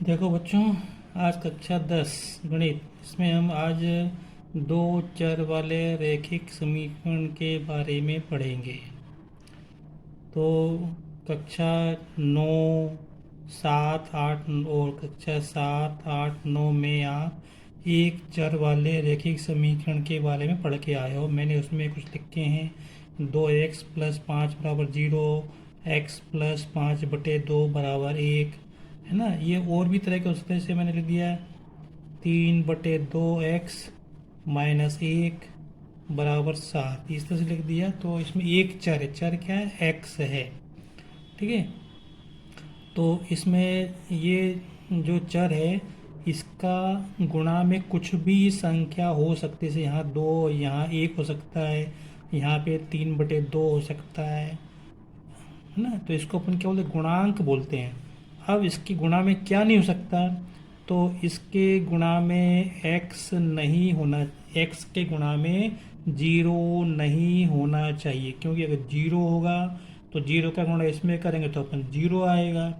देखो बच्चों, आज कक्षा 10 गणित। इसमें हम आज दो चर वाले रैखिक समीकरण के बारे में पढ़ेंगे। तो कक्षा 9, 7, 8 और कक्षा 7, 8, 9 में आप एक चर वाले रैखिक समीकरण के बारे में पढ़ के आए हो। मैंने उसमें कुछ लिखे हैं। 2x+5 बराबर 0, x+5/2 बराबर 1, है ना। ये और भी तरह के उसमें से मैंने लिख दिया 3/2x-1 बराबर 7, इस तरह से लिख दिया। तो इसमें एक चर है, चर क्या है? एक्स है, ठीक है। तो इसमें ये जो चर है इसका गुणा में कुछ भी संख्या हो सकती है। जैसे यहाँ 2, यहाँ 1 हो सकता है, यहाँ पे 3/2 हो सकता है ना। तो इसको अपन क्या बोलते हैं? गुणांक बोलते हैं। अब इसके गुणा में क्या नहीं हो सकता? तो इसके गुणा में x नहीं होना, x के गुणा में 0 नहीं होना चाहिए, क्योंकि अगर 0 होगा तो 0 का गुणा इसमें करेंगे तो अपन 0 आएगा।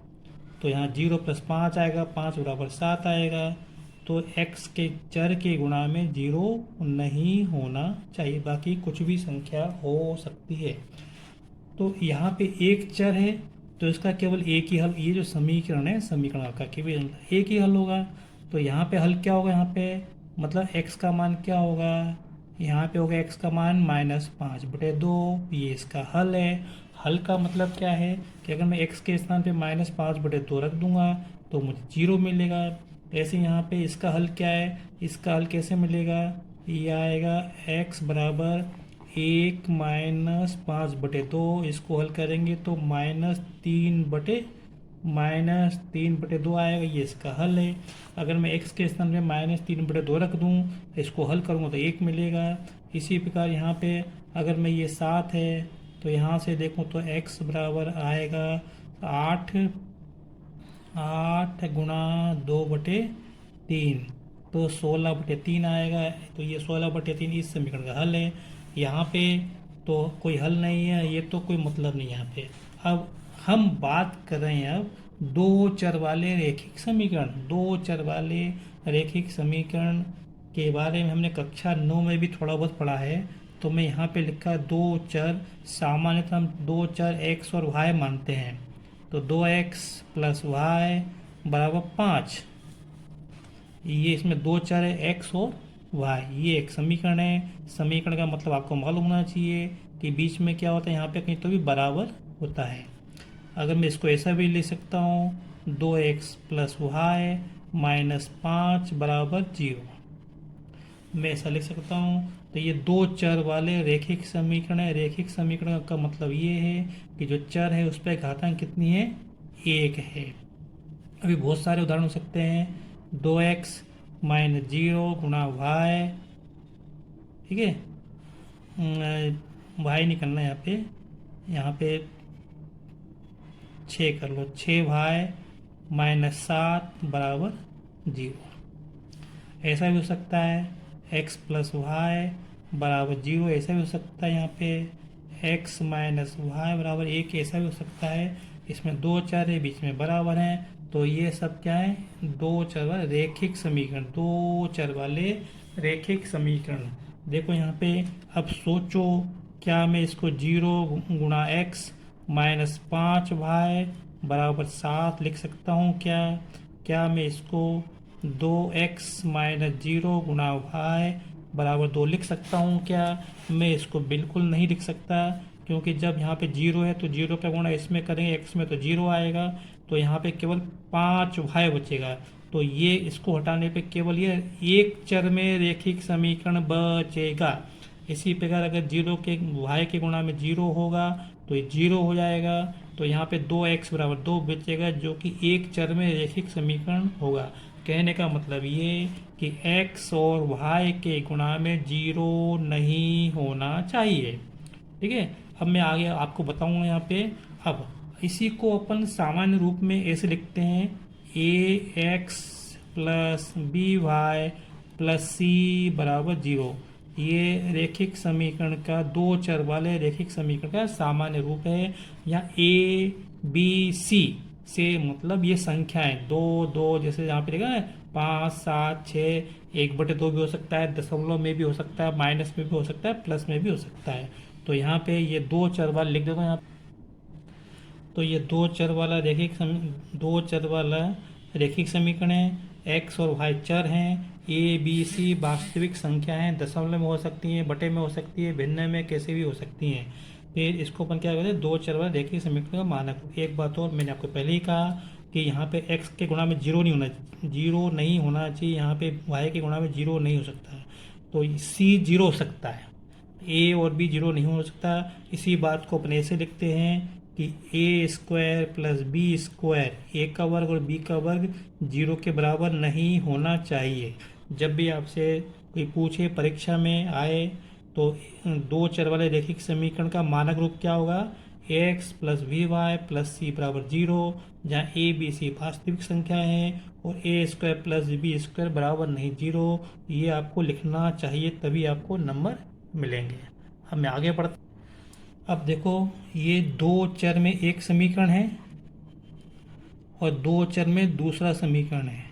तो यहाँ 0+5 आएगा, 5 बराबर 7 आएगा। तो x के चर के गुणा में 0 नहीं होना चाहिए, बाकी कुछ भी संख्या हो सकती है। तो यहाँ पे एक चर है तो इसका केवल एक ही हल, ये जो समीकरण है समीकरण का केवल एक ही हल होगा। तो यहाँ पे हल क्या होगा? यहाँ पे मतलब x का मान क्या होगा? यहाँ पे होगा x का मान -5/2, ये इसका हल है। हल का मतलब क्या है कि अगर मैं x के स्थान पे -5/2 रख दूंगा तो मुझे 0 मिलेगा। ऐसे यहाँ पे इसका हल क्या है? इसका हल कैसे मिलेगा? ये आएगा x बराबर 1-5/2, इसको हल करेंगे तो -3/2 आएगा, ये इसका हल है। अगर मैं x के स्थान पे -3/2 रख दूँ, इसको हल करूँगा तो 1 मिलेगा। इसी प्रकार यहाँ पे अगर मैं ये 7 है तो यहाँ से देखूँ तो x बराबर आएगा 8 8 × 2/3, तो 16/3 आएगा। तो ये 16/3 इस समीकरण का हल है। यहाँ पे तो कोई हल नहीं है, ये तो कोई मतलब नहीं यहाँ पे। अब हम बात कर रहे हैं अब दो चर वाले रैखिक समीकरण। दो चर वाले रैखिक समीकरण के बारे में हमने कक्षा 9 में भी थोड़ा बहुत पढ़ा है। तो मैं यहाँ पे लिखा दो चर, सामान्यतः हम दो चर x और y मानते हैं। तो 2x+y बराबर 5, ये इसमें दो चर है x और y, ये एक समीकरण है। समीकरण का मतलब आपको मालूम होना चाहिए कि बीच में क्या होता है, यहाँ पे कहीं तो भी बराबर होता है। अगर मैं इसको ऐसा भी लिख सकता हूँ 2x+y-5 बराबर 0, मैं ऐसा लिख सकता हूँ। तो ये दो चर वाले रैखिक समीकरण है। रैखिक समीकरण का मतलब ये है कि जो चर है उस पर घातांक कितनी है? 1 है। अभी बहुत सारे उदाहरण हो सकते हैं। 2x-0 गुणा y, ठीक है। y निकलना है यहाँ पे 6 कर लो, 6y-7 बराबर 0। ऐसा भी हो सकता है x+y बराबर 0, ऐसा भी हो सकता है यहाँ पे x-y बराबर 1, ऐसा भी हो सकता है। इसमें दो चर है, बीच में बराबर हैं, तो ये सब क्या है? दो चर वाले रैखिक समीकरण, दो चर वाले रैखिक समीकरण। देखो यहाँ पे, अब सोचो क्या मैं इसको 0 × x-5y बराबर 7 लिख सकता हूँ क्या? क्या मैं इसको 2x-0 गुणा y बराबर 2 लिख सकता हूँ क्या? मैं इसको बिल्कुल नहीं लिख सकता, क्योंकि जब यहाँ पे 0 है तो 0 का गुणा इसमें करेंगे x में तो 0 आएगा। तो यहाँ पे केवल 5y बचेगा। तो ये इसको हटाने पे केवल ये एक चर में रैखिक समीकरण बचेगा। इसी प्रकार अगर 0 के y के गुणा में 0 होगा तो ये 0 हो जाएगा। तो यहाँ पे 2x बराबर 2 बचेगा, जो कि एक चर में रैखिक समीकरण होगा। कहने का मतलब ये कि x और y के गुणा में 0 नहीं होना चाहिए, ठीक है। अब मैं आगे आपको बताऊंगा यहाँ पे। अब इसी को अपन सामान्य रूप में ऐसे लिखते हैं ax+by+c बराबर 0। ये रैखिक समीकरण का, दो चर वाले रैखिक समीकरण का सामान्य रूप है। यहाँ a b c से मतलब ये संख्या है, दो दो, जैसे यहाँ पे देखा है 5 7 6, 1/2 भी हो सकता है, दशमलव में भी हो सकता है, माइनस में भी हो सकता है, प्लस में भी हो सकता है। तो यहाँ पे ये दो चर वाला लिख देता हूँ यहाँ। तो ये दो चर वाला रैखिक समीकरण है। एक्स और वाई चर हैं, ए बी सी वास्तविक संख्या हैं, दशमलव में हो सकती हैं, बटे में हो सकती है, भिन्न में कैसे भी हो सकती हैं। फिर इसको अपन क्या कहते हैं, दो चर वाला रैखिक समीकरण का मानक। एक बात और मैंने आपको पहले ही कहा कि यहाँ पे एक्स के गुणा में जीरो नहीं होना चाहिए, यहाँ पे वाई के गुणा में जीरो नहीं हो सकता है। तो सी जीरो हो सकता है, ए और बी जीरो नहीं हो सकता। इसी बात को अपन ऐसे लिखते हैं कि ए स्क्वायर प्लस बी स्क्वायर, ए का वर्ग और बी का वर्ग जीरो के बराबर नहीं होना चाहिए। जब भी आपसे कोई पूछे परीक्षा में आए तो दो चर वाले रैखिक समीकरण का मानक रूप क्या होगा, x plus b y plus c बराबर जीरो, जहाँ ए बी सी वास्तविक संख्या है और ए स्क्वायर प्लस बी स्क्वायर बराबर नहीं जीरो। ये आपको लिखना चाहिए, तभी आपको नंबर मिलेंगे। हम आगे बढ़ते। अब देखो, ये दो चर में एक समीकरण है और दो चर में दूसरा समीकरण है।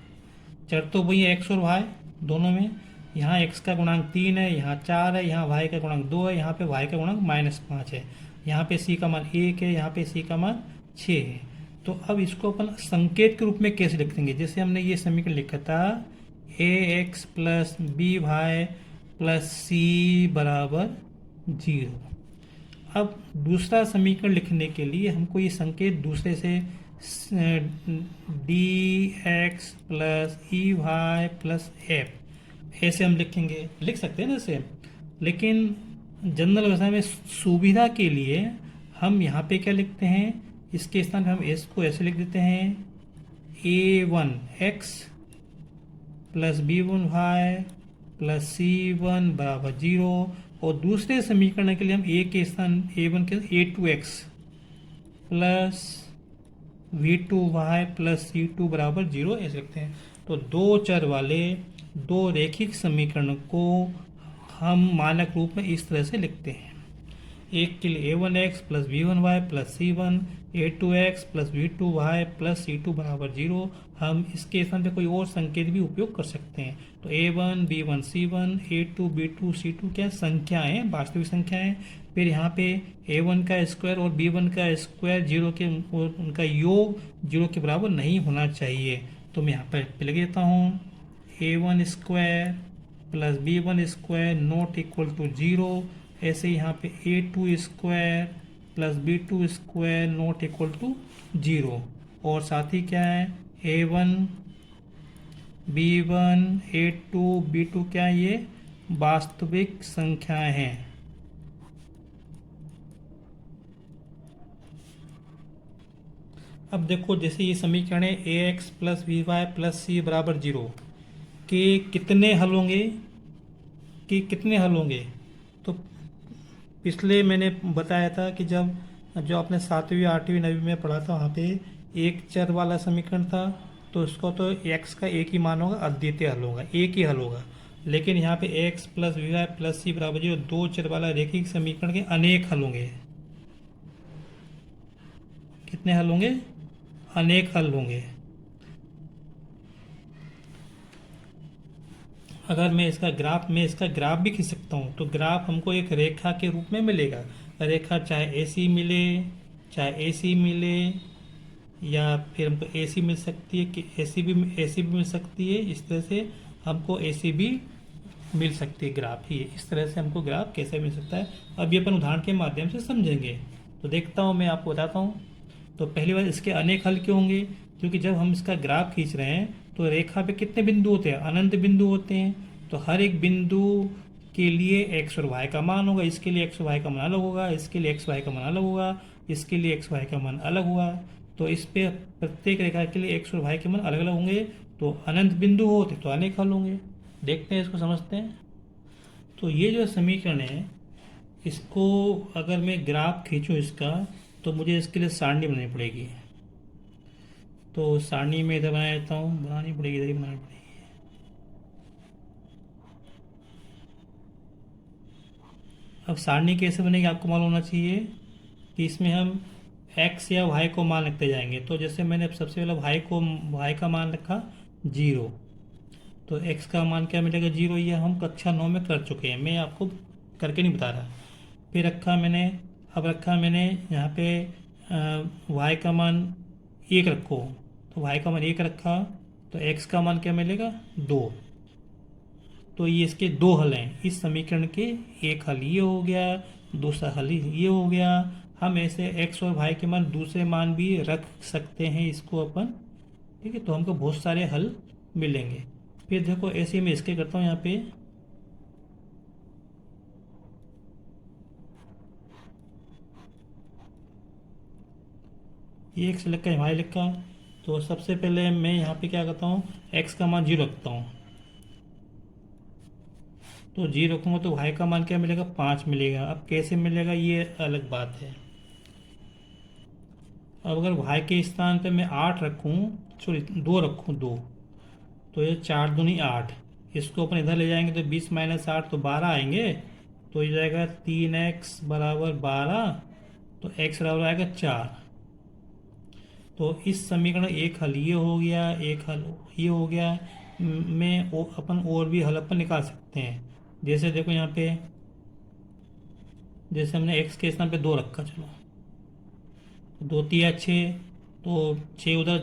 चर तो वही एक्स और वाई दोनों में। यहाँ एक्स का गुणांक 3 है, यहाँ 4 है, यहाँ वाई का गुणांक 2 है, यहाँ पे वाई का गुणांक -5 है, यहाँ पे सी का मान 1 है, यहाँ पे सी का मान 6 है। तो अब इसको अपन संकेत के रूप में कैसे लिख देंगे, जैसे हमने ये समीकरण लिखा था a x plus b y plus c बराबर 0। अब दूसरा समीकरण लिखने के लिए हमको ये संकेत दूसरे से D x plus E y plus F ऐसे हम लिख सकते हैं ना ऐसे। लेकिन जनरल भाषा में सुविधा के लिए हम यहाँ पे क्या लिखते हैं, इसके स्थान पर हम एस को ऐसे लिख देते हैं, a1x plus b1y plus c1 बराबर 0। और दूसरे समीकरण के लिए हम ए के स्थान a1 के a2x plus v2y plus c2 बराबर 0 ऐसे लिखते हैं। तो दो चर वाले दो रैखिक समीकरण को हम मानक रूप में इस तरह से लिखते हैं। एक के लिए a1x plus b1y plus c1, a2x plus v2y plus c2 बराबर 0। हम इसके स्थान पे कोई और संकेत भी उपयोग कर सकते हैं। तो a1 b1 c1, a2 b2 c2 क्या संख्याएं, वास्तविक संख्याएं। फिर यहाँ पे a1 का स्क्वायर और b1 का स्क्वायर जीरो के, उनका योग जीरो के बराबर नहीं होना चाहिए। तो मैं यहाँ पर लिख देता हूँ a1 square plus b1 square not equal to 0। ऐसे यहाँ पे a2 square plus b2 square not equal to 0। और साथ ही क्या है, a1 b1 a2 b2 क्या है, ये वास्तविक संख्याएं हैं। अब देखो, जैसे ये समीकरण है ax plus b y plus c बराबर 0 के कितने हल होंगे, तो पिछले मैंने बताया था कि जो आपने 7वीं 8वीं 9वीं में पढ़ा था, वहाँ पे एक चर वाला समीकरण था, तो इसको तो x का एक ही मान होगा, अद्वितीय हल होगा, एक ही हल होगा। लेकिन यहाँ पे x plus b y plus c बराबर 0 दो चर वाला रैखिक समीकरण के अनेक हल होंगे। कितने हल होंगे, अनेक हल होंगे। अगर मैं इसका ग्राफ भी खींच सकता हूँ, तो ग्राफ हमको एक रेखा के रूप में मिलेगा। रेखा चाहे ऐसी मिले या फिर हमको ऐसी मिल सकती है कि ऐसी भी मिल सकती है। इस तरह से हमको ऐसी भी मिल सकती है ग्राफ ही। इस तरह से हमको ग्राफ कैसे मिल सकता है, अब ये अपन उदाहरण के माध्यम से समझेंगे। तो देखता हूँ, मैं आपको बताता हूँ। तो पहली बात, इसके अनेक हल क्यों होंगे, क्योंकि जब हम इसका ग्राफ खींच रहे हैं तो रेखा पे कितने बिंदु होते हैं, अनंत बिंदु होते हैं। तो हर एक बिंदु के लिए एक्स और वाई का मान होगा, इसके लिए एक्स वाई का मान अलग होगा, इसके लिए एक्स वाई का मान अलग होगा, इसके लिए एक्स वाई का मान अलग हुआ। तो इस पे प्रत्येक रेखा के लिए एक्स और वाई के मान अलग अलग होंगे। तो अनंत बिंदु होते तो अनेक हल होंगे। देखते हैं, इसको समझते हैं। तो ये जो समीकरण है, इसको अगर मैं ग्राफ खींचूँ इसका, तो मुझे इसके लिए सारणी बनानी पड़ेगी। तो सारणी में इधर बना देता हूँ, बनानी पड़ेगी, इधर ही बनानी पड़ेगी। अब सारणी कैसे बनेगी आपको मालूम होना चाहिए कि इसमें हम एक्स या वाई को मान रखते जाएंगे। तो जैसे मैंने सबसे पहले वाई का मान रखा 0, तो एक्स का मान क्या मिलेगा 0। ये हम कक्षा 9 में कर चुके हैं, मैं आपको करके नहीं बता रहा। फिर रखा मैंने यहाँ पे वाई का मान 1 रखो, तो वाई का मान 1 रखा, तो एक्स का मान क्या मिलेगा 2। तो ये इसके 2 हल हैं इस समीकरण के। एक हल ये हो गया, दूसरा हल ये हो गया। हम ऐसे एक्स और वाई के मान दूसरे मान भी रख सकते हैं इसको अपन, ठीक है। तो हमको बहुत सारे हल मिलेंगे। फिर देखो ऐसे ही मैं इसके करता हूँ यहाँ पे, ये एक्स लिखा है वाई लिखा। तो सबसे पहले मैं यहाँ पे क्या करता हूँ, एक्स का मान 0 रखता हूँ। तो 0 रखूँगा तो वाई का मान क्या मिलेगा 5 मिलेगा। अब कैसे मिलेगा ये अलग बात है। अब अगर वाई के स्थान पे मैं 8 रखूँ, सॉरी 2 रखूँ 2, तो ये 4 दूनी 8, इसको अपन इधर ले जाएंगे तो 20 - 8 तो 12 आएंगे। तो ये जाएगा 3x बराबर 12, तो x बराबर आएगा 4। तो इस समीकरण एक हल ये हो गया, एक हल ये हो गया। अपन और भी हल अपन निकाल सकते हैं। जैसे देखो यहाँ पे, जैसे हमने x के स्थान पे 2 रखा, चलो 2 तिया 6, तो 6 उधर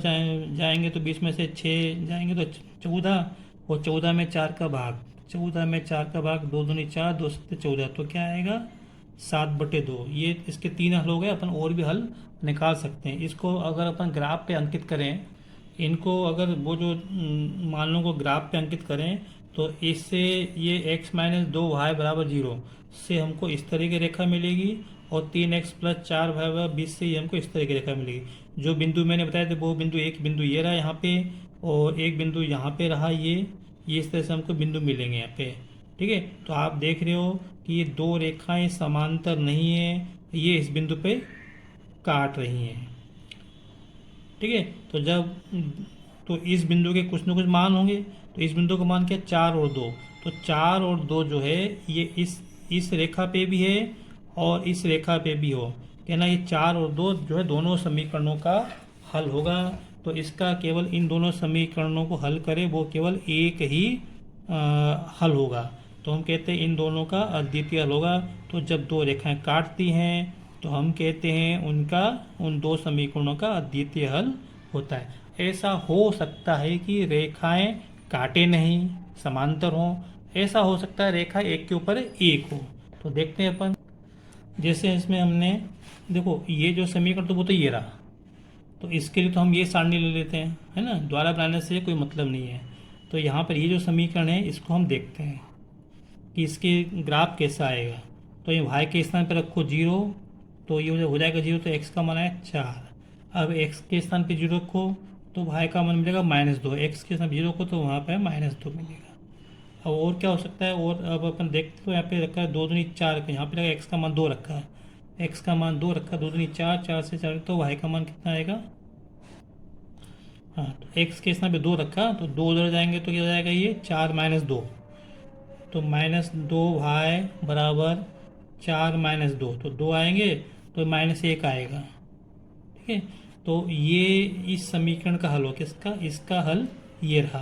जाएंगे तो 20 में से 6 जाएंगे तो 14, और 14 में 4 का भाग, 14 में 4 का भाग 2 दूनी 4, 2 सत्ते 14, तो क्या आएगा 7/2। ये इसके 3 हल हो गए। अपन और भी हल निकाल सकते हैं। इसको अगर अपन ग्राफ पे अंकित करें, इनको अगर वो जो मानों को ग्राफ पे अंकित करें, तो इससे ये x-2y बराबर 0 से हमको इस तरह की रेखा मिलेगी, और 3x + 4y बराबर 20 से ये हमको इस तरह की रेखा मिलेगी। जो बिंदु मैंने बताया था वो बिंदु, एक बिंदु ये रहा यहाँ पे, और एक बिंदु यहाँ पे रहा ये इस तरह से हमको बिंदु मिलेंगे यहाँ पे, ठीक है। तो आप देख रहे हो कि ये 2 रेखाएं समांतर नहीं है, ये इस बिंदु पे काट रही हैं, ठीक है। तो इस बिंदु के कुछ न कुछ मान होंगे। तो इस बिंदु का मान क्या 4 और 2, तो 4 और 2 जो है ये इस रेखा पे भी है और इस रेखा पे भी हो, कहना ये 4 और 2 जो है दोनों समीकरणों का हल होगा। तो इसका केवल इन दोनों समीकरणों को हल करें, वो केवल एक ही हल होगा। तो हम कहते हैं इन दोनों का अद्वितीय हल होगा। तो जब 2 रेखाएं काटती हैं तो हम कहते हैं उन 2 समीकरणों का अद्वितीय हल होता है। ऐसा हो सकता है कि रेखाएं काटे नहीं, समांतर हों। ऐसा हो सकता है रेखा एक के ऊपर एक हो। तो देखते हैं अपन, जैसे इसमें हमने देखो ये जो समीकरण तो वो तो ये रहा, तो इसके लिए तो हम ये सारणी ले लेते हैं, है ना। द्वारा बनाने से कोई मतलब नहीं है। तो यहाँ पर ये जो समीकरण है इसको हम देखते हैं कि इसके ग्राफ कैसा आएगा। तो ये y के स्थान पर रखो 0, तो ये हो जाएगा 0, तो x का मान है 4। अब x के स्थान पे 0 रखो तो y का मान मिलेगा -2, x के स्थान पर 0 रखो तो वहाँ पे -2 मिलेगा। अब और क्या हो सकता है, और अब अपन देखते हो यहाँ पे रखा है 2 दूनी 4, यहाँ पे x का मान 2 रखा है, x का मान 2 रखा, 2 दूनी 4, 4 से 4, तो y का मान कितना आएगा। हाँ, तो x के स्थान पे 2 रखा, तो 2 उधर जाएंगे तो क्या हो जाएगा ये 4 - 2, तो -2y बराबर 4 - 2, तो 2 आएंगे तो -1 आएगा, ठीक है। तो ये इस समीकरण का हल हो, किसका, इसका हल ये रहा।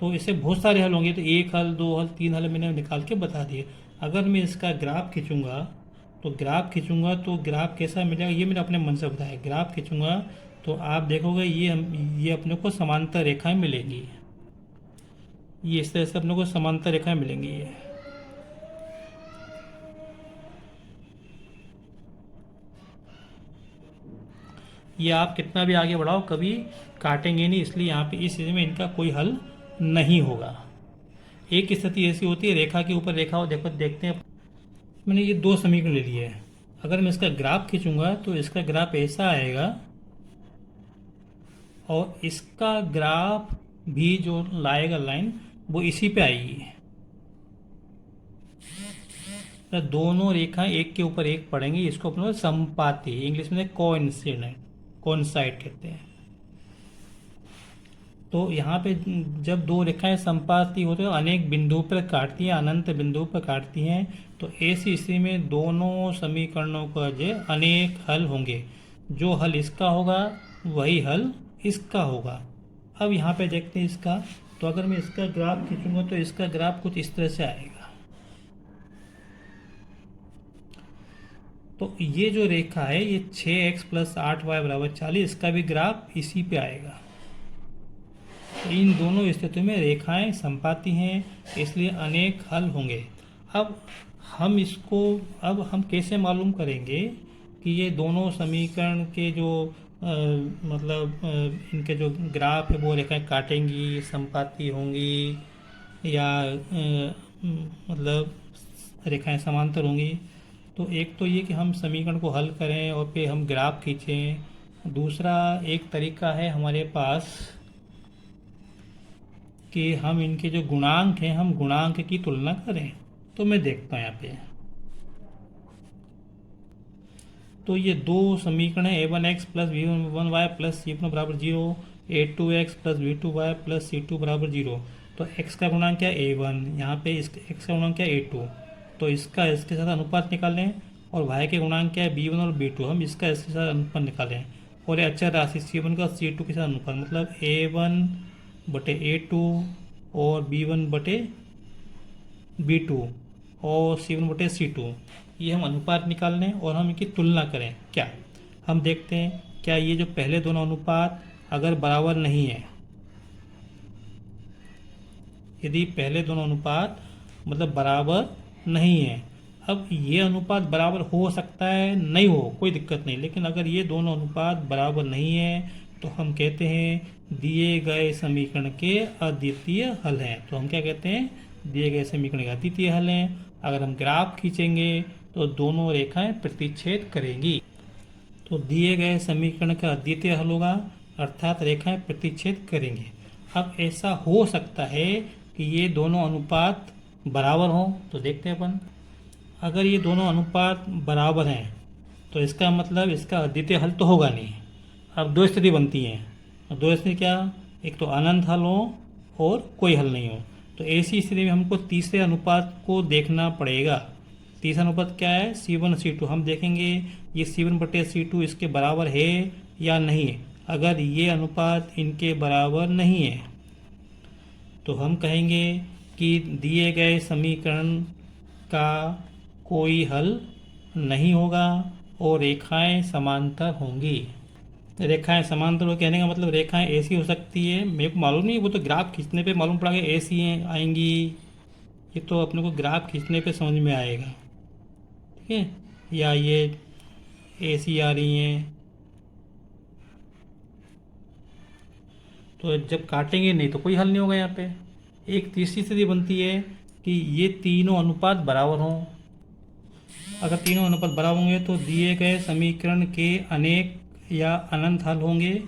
तो इससे बहुत सारे हल होंगे, तो 1 हल, 2 हल, 3 हल मैंने निकाल के बता दिए। अगर मैं इसका ग्राफ खींचूंगा तो ग्राफ कैसा मिलेगा ये मैंने अपने मन से बताया। ग्राफ खींचूंगा तो आप देखोगे ये अपने को समांतर रेखाएं मिलेंगी, ये इस तरह से अपने को समांतर रेखाएं मिलेंगी। ये आप कितना भी आगे बढ़ाओ कभी काटेंगे नहीं, इसलिए यहाँ पे इस चीज़ में इनका कोई हल नहीं होगा। एक स्थिति ऐसी होती है रेखा के ऊपर रेखा हो, देखो देखते हैं। मैंने ये 2 समीकरण ले लिए हैं, अगर मैं इसका ग्राफ खींचूंगा तो इसका ग्राफ ऐसा आएगा, और इसका ग्राफ भी जो लाएगा लाइन वो इसी पे आएगी। तो दोनों रेखाएं एक के ऊपर एक पड़ेंगी, इसको अपने संपाती, इंग्लिश में कोइंसाइड कहते हैं। तो यहाँ पे जब 2 रेखाएं संपाती होते हैं अनेक बिंदुओं पर काटती हैं, अनंत बिंदुओं पर काटती हैं, तो ऐसी स्थिति में दोनों समीकरणों का जो अनेक हल होंगे। जो हल इसका होगा वही हल इसका होगा। अब यहाँ पे देखते हैं इसका, तो अगर मैं इसका ग्राफ खींचूंगा तो इसका ग्राफ कुछ इस तरह से आएगा। तो ये जो रेखा है ये 6x + 8y = 40, इसका भी ग्राफ इसी पे आएगा। तो इन दोनों स्थितियों में रेखाएं समपाती हैं, इसलिए अनेक हल होंगे। अब हम कैसे मालूम करेंगे कि ये दोनों समीकरण के जो इनके जो ग्राफ है वो रेखाएं काटेंगी, समपाती होंगी, या मतलब रेखाएं समांतर होंगी। तो एक तो ये कि हम समीकरण को हल करें और फिर हम ग्राफ खींचें। दूसरा एक तरीका है हमारे पास कि हम इनके जो गुणांक हैं हम गुणांक की तुलना करें। तो मैं देखता हूँ यहाँ पे, तो ये दो समीकरण है a1x + b1y + c1 = 0, a2x + b2y + c2 = 0। तो x का गुणांक क्या है a1, यहाँ पे इस x का गुणांक क्या है a2, तो इसका इसके साथ अनुपात निकालें। और y के गुणांक क्या है b1 और b2, हम इसका इसके साथ अनुपात निकालें। और ये अचर राशि c1 का c2 के साथ अनुपात, मतलब a1/a2 और b1/b2 और c1/c2, ये हम अनुपात निकाल लें और हम इनकी तुलना करें। क्या हम देखते हैं, क्या ये जो पहले दोनों अनुपात अगर बराबर नहीं है, यदि पहले दोनों अनुपात मतलब बराबर नहीं है, अब ये अनुपात बराबर हो सकता है नहीं हो, कोई दिक्कत नहीं, लेकिन अगर ये दोनों अनुपात बराबर नहीं है तो हम कहते हैं दिए गए समीकरण के अद्वितीय हल हैं। तो हम क्या कहते हैं, दिए गए समीकरण के अद्वितीय हल हैं। अगर हम ग्राफ खींचेंगे तो दोनों रेखाएं प्रतिच्छेद करेंगी। तो दिए गए समीकरण का अद्वितीय हल होगा, अर्थात रेखाएं प्रतिच्छेद करेंगे। अब ऐसा हो सकता है कि ये दोनों अनुपात बराबर हों, तो देखते हैं अपन। अगर ये दोनों अनुपात बराबर हैं तो इसका मतलब इसका अद्वितीय हल तो होगा नहीं। अब दो स्थिति बनती हैं, दो स्थिति क्या, एक तो अनंत हल हो और कोई हल नहीं हो। तो ऐसी स्थिति में हमको तीसरे अनुपात को देखना पड़ेगा। तीसरा अनुपात क्या है, c1 c2। हम देखेंगे ये c1/c2 इसके बराबर है या नहीं है। अगर ये अनुपात इनके बराबर नहीं है तो हम कहेंगे कि दिए गए समीकरण का कोई हल नहीं होगा और रेखाएं समांतर होंगी। रेखाएं समांतर हो कहने का मतलब रेखाएं ऐसी हो सकती है, मेरे को मालूम नहीं, वो तो ग्राफ खींचने पे मालूम पड़ा कि ऐसी आएंगी, ये तो अपने को ग्राफ खींचने पे समझ में आएगा, ठीक है। या ये ऐसी आ रही हैं, तो जब काटेंगे नहीं तो कोई हल नहीं होगा यहाँ पे। एक तीसरी स्थिति बनती है कि ये तीनों अनुपात बराबर हों। अगर तीनों अनुपात बराबर होंगे तो दिए गए समीकरण के अनेक या अनंत हल होंगे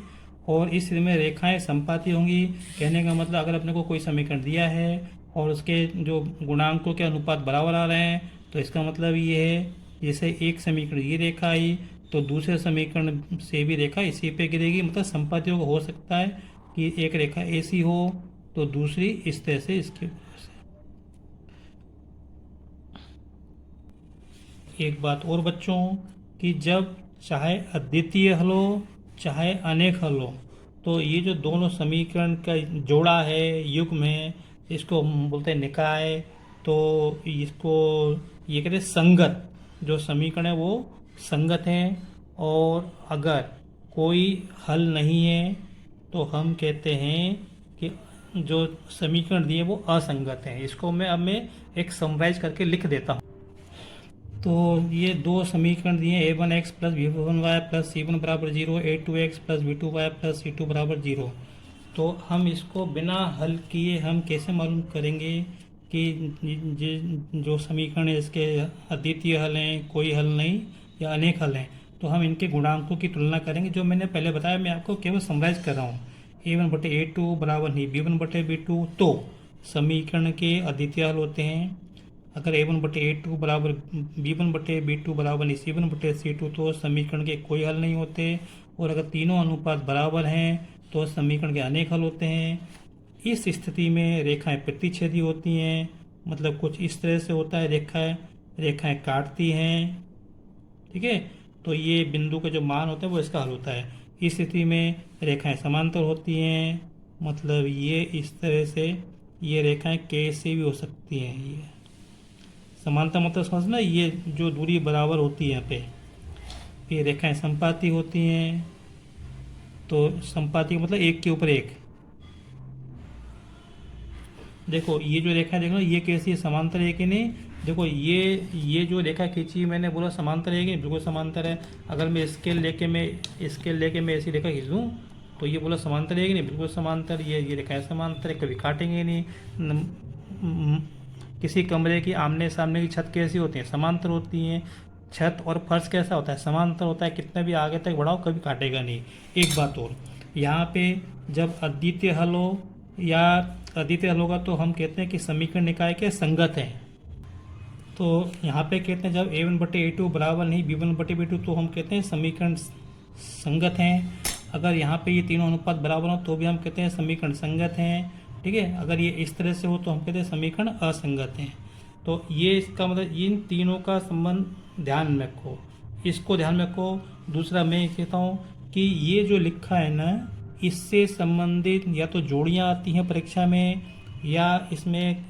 और इस स्थिति में रेखाएं समपाती होंगी। कहने का मतलब अगर अपने को कोई समीकरण दिया है और उसके जो गुणांकों के अनुपात बराबर आ रहे हैं तो इसका मतलब ये है, जैसे एक समीकरण ये रेखा आई तो दूसरे समीकरण से भी रेखा इसी पे गिरेगी। मतलब समपाती हो सकता है कि एक रेखा ऐसी हो तो दूसरी इस तरह से इसके ऊपर से। एक बात और बच्चों, कि जब चाहे अद्वितीय हल हो चाहे अनेक हल हो, तो ये जो दोनों समीकरण का जोड़ा है, युग्म है, इसको हम बोलते हैं निकाय। तो इसको ये कहते हैं संगत, जो समीकरण है वो संगत है। और अगर कोई हल नहीं है तो हम कहते हैं कि जो समीकरण दिए वो असंगत हैं। इसको मैं एक समराइज करके लिख देता हूँ। तो ये दो समीकरण दिए, a1x + b1y + c1 = 0, a2x + b2y + c2 = 0। तो हम इसको बिना हल किए हम कैसे मालूम करेंगे कि जो समीकरण है इसके अद्वितीय हल हैं, कोई हल नहीं, या अनेक हल हैं। तो हम इनके गुणांकों की तुलना करेंगे, जो मैंने पहले बताया, मैं आपको केवल समराइज कर रहा हूँ। a1/a2 बराबर नहीं b1/b2, तो समीकरण के अद्वितीय हल होते हैं। अगर a1/a2 बराबर b1/b2 बराबर नहीं c1/c2, तो समीकरण के कोई हल नहीं होते। और अगर तीनों अनुपात बराबर हैं तो समीकरण के अनेक हल होते हैं। इस स्थिति में रेखाएं प्रतिच्छेदी होती हैं, मतलब कुछ इस तरह से होता है, रेखाएं काटती हैं, ठीक है। तो ये बिंदु के जो मान होते हैं वो इसका हल होता है। इस स्थिति में रेखाएं समांतर होती हैं, मतलब ये इस तरह से ये रेखाएं कैसे भी हो सकती हैं। ये समांतर मतलब समझना, ये जो दूरी बराबर होती है यहाँ पे, ये रेखाएं संपाती होती हैं। तो संपाती मतलब एक के ऊपर एक। देखो ये जो रेखा देखो ये कैसी है, समांतर है कि नहीं। देखो ये जो रेखा खींची मैंने बोला समांतर है कि नहीं, बिल्कुल समांतर है। अगर मैं स्केल लेके मैं ऐसी रेखा खींच दूँ तो ये बोला समांतर है कि नहीं, बिल्कुल समांतर। ये रेखाएं समांतर है, कभी काटेंगे नहीं। किसी कमरे की आमने सामने की छत कैसी होती है, समांतर होती हैं। छत और फर्श कैसा होता है, समांतर होता है। कितना भी आगे तक बढ़ाओ कभी काटेगा नहीं। एक बात और, यहाँ पे जब अद्वितीय हल हो या अद्वितीय हल होगा तो हम कहते हैं कि समीकरण निकाय के संगत हैं। तो यहाँ पे कहते हैं जब a1/a2 बराबर नहीं b1/b2 तो हम कहते हैं समीकरण संगत हैं। अगर यहाँ पे ये तीनों अनुपात बराबर हो तो भी हम कहते हैं समीकरण संगत हैं। ठीक है, अगर ये इस तरह से हो तो हम कहते हैं समीकरण असंगत हैं। तो ये इसका मतलब इन तीनों का संबंध ध्यान में रखो, इसको ध्यान में रखो। दूसरा मैं कहता हूँ कि ये जो लिखा है ना, इससे संबंधित या तो जोड़ियाँ आती हैं परीक्षा में या इसमें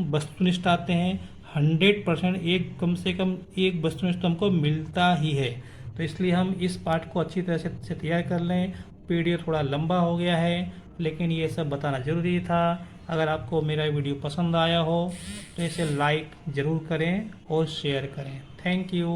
वस्तुनिष्ठ आते हैं। 100% एक कम से कम एक वस्तुनिष्ठ हमको मिलता ही है। तो इसलिए हम इस पाठ को अच्छी तरह से तैयार कर लें। पीडीएफ थोड़ा लंबा हो गया है लेकिन ये सब बताना ज़रूरी था। अगर आपको मेरा वीडियो पसंद आया हो तो इसे लाइक ज़रूर करें और शेयर करें। Thank you.